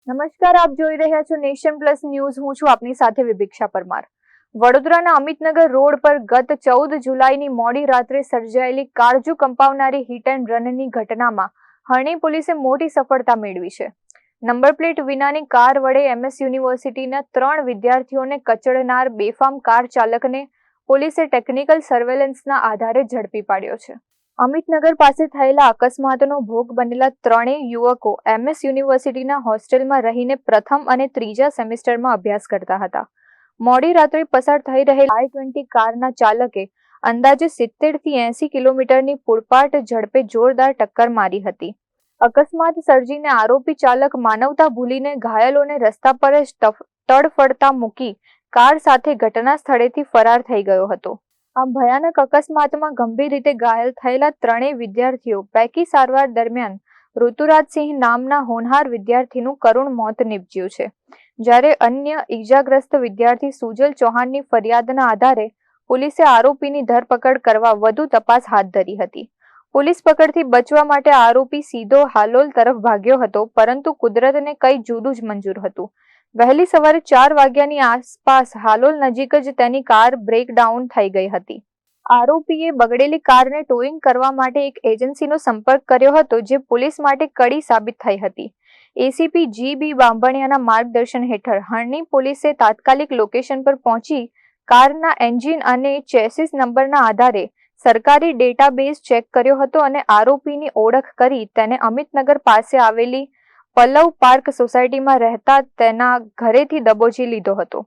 નમસ્કાર, આપ જોઈ રહ્યા છો નેશન પ્લસ ન્યૂઝ. હું છું આપની સાથે વિભિક્ષા પરમાર. વડોદરાના અમિતનગર રોડ પર ગત 14 જુલાઈની મોડી રાત્રે સર્જાયેલી કાળજુ કંપાવનારી હિટ એન્ડ રનની ઘટનામાં હરણી પોલીસે મોટી સફળતા મેળવી છે. નંબર પ્લેટ વિનાની કાર વડે MS યુનિવર્સિટીના 3 વિદ્યાર્થીઓને કચડનાર બેફામ કાર ચાલકને પોલીસે ટેકનિકલ સર્વેલન્સના આધારે ઝડપી પાડ્યો છે. અમિતનગર પાસે થયેલા અકસ્માતનો ભોગ બનેલા 3 યુવકો MS યુનિવર્સિટીના હોસ્ટેલમાં રહીને પ્રથમ અને ત્રીજા સેમેસ્ટરમાં અભ્યાસ કરતા હતા. મોડી રાત્રે પસાર થઈ રહેલ I-20 કારના ચાલકે અંદાજે 70 થી 80 કિલોમીટરની પૂરપાટ ઝડપે જોરદાર ટક્કર મારી હતી. અકસ્માત સર્જીને આરોપી ચાલક માનવતા ભૂલીને ઘાયલોને રસ્તા પર જ તડફડતા મૂકી કાર સાથે ઘટના સ્થળેથી ફરાર થઈ ગયો હતો. આ ભયાનક અકસ્માતમાં ગંભીર રીતે ઘાયલ થયેલા 3 વિદ્યાર્થીઓ પૈકી સારવાર દરમિયાન ઋતુરાજસિંહ નામના હોનહાર વિદ્યાર્થીનું કરુણ મોત નીપજ્યું છે, જ્યારે અન્ય ઈજાગ્રસ્ત વિદ્યાર્થી સુજલ ચૌહાણની ફરિયાદના આધારે પોલીસે આરોપીની ધરપકડ કરવા વધુ તપાસ હાથ ધરી હતી. પોલીસ પકડથી બચવા માટે આરોપી સીધો હાલોલ તરફ ભાગ્યો હતો, પરંતુ કુદરતને કંઈ જુદું જ મંજૂર હતું. વહેલી સવારે 4 વાગ્યાની આસપાસ હાલોલ નજીક જ તેની કાર બ્રેકડાઉન થઈ ગઈ હતી. આરોપીએ બગડેલી કારને ટોઈંગ કરવા માટે એક એજન્સીનો સંપર્ક કર્યો હતો, જે પોલીસ માટે કડી સાબિત થઈ હતી. ACP GB બાંભણિયાના માર્ગદર્શન હેઠળ હરણી પોલીસે તાત્કાલિક લોકેશન પર પહોંચી કારના એન્જિન અને ચેસિસ નંબરના આધારે સરકારી ડેટાબેઝ ચેક કર્યો હતો અને આરોપીની ઓળખ કરી તેને અમિતનગર પાસે આવેલી પલ્લવ પાર્ક સોસાયટીમાં રહેતા તેના ઘરેથી દબોચી લીધો હતો.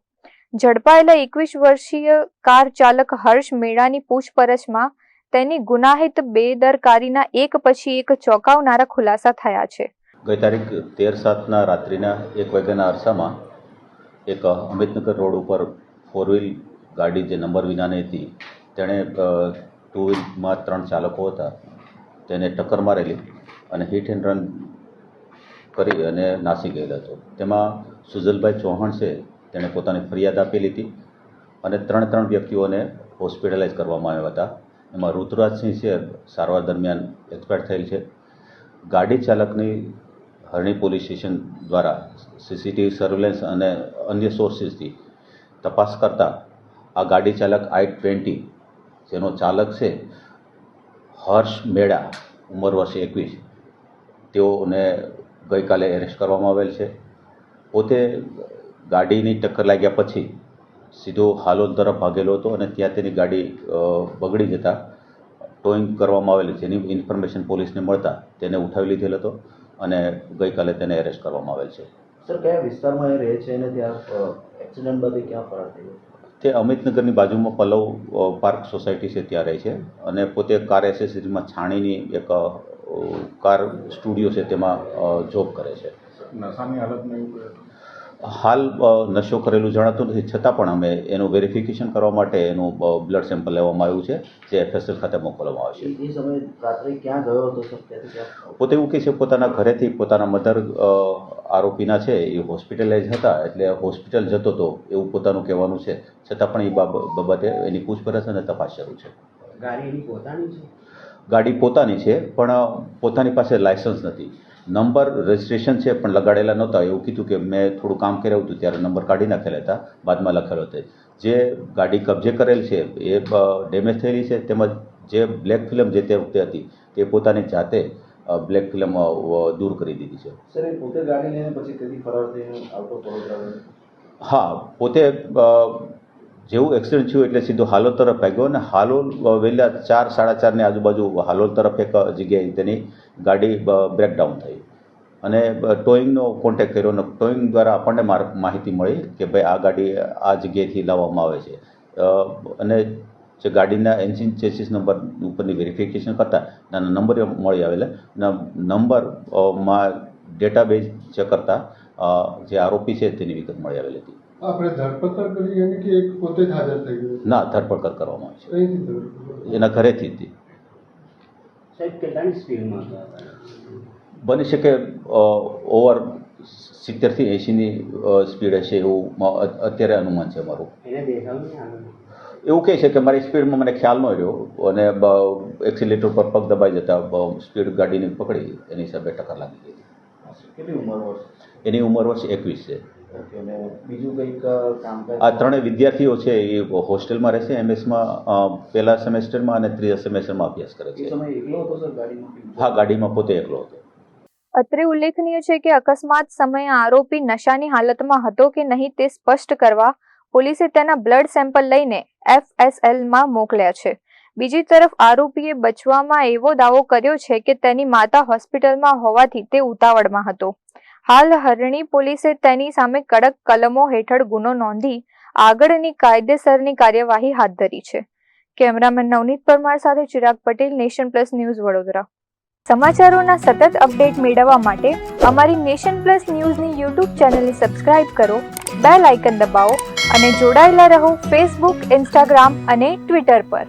ઝડપાયેલા 21 વર્ષીય કાર ચાલક હર્ષ મેળાની પૂછપરછમાં તેની ગુનાહિત બેદરકારીના એક પછી એક ચોંકાવનારા ખુલાસા થયા છે. ગઈ તારીખ 13/7ના રાત્રિના 1 વાગ્યાના અરસામાં એક અમિતનગર રોડ ઉપર 4 વ્હીલ ગાડી જે નંબર વિનાની હતી તેણે 2 વ્હીલમાં 3 ચાલકો હતા તેને ટક્કર મારેલી અને હિટ એન્ડ રન કરી અને નાસી ગયેલો હતો. તેમાં સુજલભાઈ ચૌહાણ છે તેણે પોતાની ફરિયાદ આપેલી હતી અને 3 વ્યક્તિઓને હોસ્પિટલાઇઝ કરવામાં આવ્યા હતા. એમાં ઋતુરાજસિંહ છે સારવાર દરમિયાન એક્સપાયર થયેલ છે. ગાડી ચાલકની હરણી પોલીસ સ્ટેશન દ્વારા CCTV સર્વેલન્સ અને અન્ય સોર્સિસથી તપાસ કરતા આ ગાડી ચાલક I-20 જેનો ચાલક છે હર્ષ મેળા, ઉંમર વર્ષ 21, તેઓને ગઈકાલે એરેસ્ટ કરવામાં આવેલ છે. પોતે ગાડીની ટક્કર લાગ્યા પછી સીધો હાલોલ તરફ ભાગેલો હતો અને ત્યાં તેની ગાડી બગડી જતાં ટોઈંગ કરવામાં આવેલી, જેની ઇન્ફોર્મેશન પોલીસને મળતા તેને ઉઠાવી લીધેલ હતો અને ગઈકાલે તેને એરેસ્ટ કરવામાં આવેલ છે. સર, કયા વિસ્તારમાં એ રહે છે અને ત્યાં એક્સિડન્ટ બાદ ક્યાં ફરાર થયો? તે અમિતનગરની બાજુમાં પલ્લવ પાર્ક સોસાયટી છે ત્યાં રહે છે અને પોતે કાર એસેસરીમાં છાણીની એક કાર સ્ટુડિયો છે તેમાં જોબ કરે છે. નશાની હાલતમાં હાલ નશો કરેલું જણાતું નથી, છતાં પણ અમે એનું વેરિફિકેશન કરવા માટે એનું બ્લડ સેમ્પલ લેવામાં આવ્યું છે, જે FSL ખાતે મોકલવામાં આવશે. એ સમયે રાત્રે ક્યાં ગયો હતો સર? ત્યાંથી ક્યાં? પોતે એવું કહે છે પોતાના ઘરેથી પોતાના મધર આરોપીના છે એ હોસ્પિટલાઇઝ હતા એટલે હોસ્પિટલ જતો હતો એવું પોતાનું કહેવાનું છે, છતાં પણ એ બાબતે એની પૂછપરછ અને તપાસ શરૂ છે. ગાડી એની પોતાની છે? ગાડી પોતાની છે પણ પોતાની પાસે લાયસન્સ નથી. નંબર રજિસ્ટ્રેશન છે પણ લગાડેલા નહોતા. એવું કીધું કે મેં થોડું કામ કર્યું હતું ત્યારે નંબર કાઢી નાખેલા હતા, બાદમાં લખેલો હતો. જે ગાડી કબજે કરેલ છે એ ડેમેજ થયેલી છે, તેમજ જે બ્લેક ફિલ્મ જે તે વખતે હતી તે પોતાની જાતે બ્લેક ફિલ્મ દૂર કરી દીધી છે. સર, એ પોતે ગાડી લઈને પછી તેથી ફરાર થઈને આવતો વડોદરા? હા, પોતે જેવું એક્સિડન્ટ થયું એટલે સીધો હાલોલ તરફ ભાગ્યો અને હાલોલ વહેલા 4-4:30ની આજુબાજુ હાલોલ તરફ એક જગ્યાએ તેની ગાડી બ્રેકડાઉન થઈ અને ટોઈંગનો કોન્ટેક્ટ કર્યો અને ટોઈંગ દ્વારા આપણને માહિતી મળી કે ભાઈ આ ગાડી આ જગ્યાએથી લાવવામાં આવે છે અને જે ગાડીના એન્જિન ચેસિસ નંબર ઉપરની વેરિફિકેશન કરતાં નાના નંબર મળી આવેલા નંબરમાં ડેટાબેઝ ચેક કરતાં જે આરોપી છે તેની વિગત મળી આવેલી હતી. આપણે ધરપકડ કરી એની કે એક પોતે જ હાજર થઈ ગયો? ના, ધરપકડ કરવામાં આવી છે એના ઘરેથી હતી. સાહેબ, કેટલાની સ્પીડમાં હતા? બની શકે ઓવર 70 થી 80ની સ્પીડ હશે એવું અત્યારે અનુમાન છે મારું. એને દેખાવ નહીં? એવું કહે છે કે મારી સ્પીડમાં મને ખ્યાલ ન રહ્યો અને એક્સિલેટર પર પગ દબાઈ જતા સ્પીડ ગાડીની પકડી એની હિસાબે ટક્કર લાગી ગઈ. કેટલી ઉંમર વર્ષ? એની ઉંમર વર્ષ 21 છે. ઓકે, અને બીજું કંઈક કામકાજ? આ ત્રણેય વિદ્યાર્થીઓ છે એ હોસ્ટેલમાં રહેશે, એમએસમાં પહેલા સેમેસ્ટરમાં અને ત્રીજા સેમેસ્ટરમાં અભ્યાસ કરે એ છે. સમયે એકલો હતો સર ગાડીમાં? હા, ગાડીમાં પોતે એકલો હતો. અત્રે ઉલ્લેખનીય છે કે અકસ્માત સમયે આરોપી નશાની હાલતમાં હતો કે નહીં તે સ્પષ્ટ કરવા પોલીસે તેના બ્લડ સેમ્પલ લઈને FSLમાં મોકલ્યા છે. બીજી તરફ આરોપીએ બચવામાં એવો દાવો કર્યો છે કે તેની માતા હોસ્પિટલમાં હોવાથી તે ઉતાવળમાં હતો. હાલ હરણી પોલીસે તેની સામે કડક કલમો હેઠળ ગુનો નોંધી આગળની કાયદેસરની કાર્યવાહી હાથ ધરી છે. કેમેરામેન નવનીત પરમાર સાથે Chirag Patel, nation plus news, Vadodara. સમાચારોના સતત અપડેટ મેળવવા માટે અમારી નેશન પ્લસ ન્યૂઝની યુટ્યુબ ચેનલને સબસ્ક્રાઇબ કરો, બેલ આઇકન દબાવો અને જોડાયેલા રહો ફેસબુક, ઇન્સ્ટાગ્રામ અને ટ્વિટર પર.